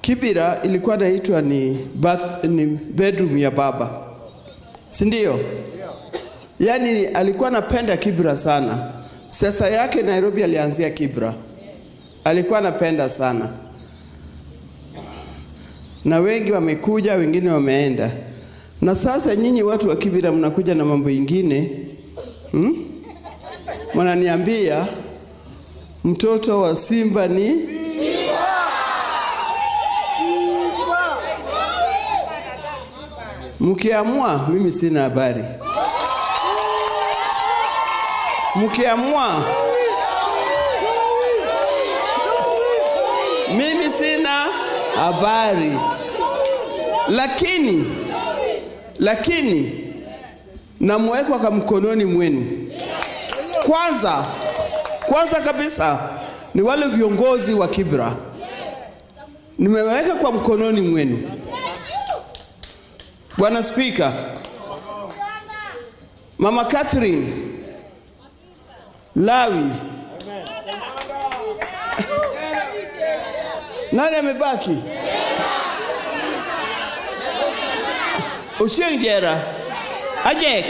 Kibira ilikuwa inaitwa ni bedroom ya baba. Si ndio? Yaani alikuwa anapenda Kibira sana. Sasa yake Nairobi alianzia Kibira. Alikuwa anapenda sana. Na wengi wamekuja, wengine wameenda. Na sasa nyinyi watu wa Kibira mnakuja na mambo ingine. Mnaniambia mtoto wa simba ni mkiamua, mimi sina habari. Mkiamua, mimi sina habari. Lakini namweka kwa mkononi mwenu. Kwanza kabisa ni wale viongozi wa Kibira. Nimeweka kwa mkononi mwenu. Bwana Speaker, Mama Catherine, Lawi, nani amebaki? Usiongera, Ajek.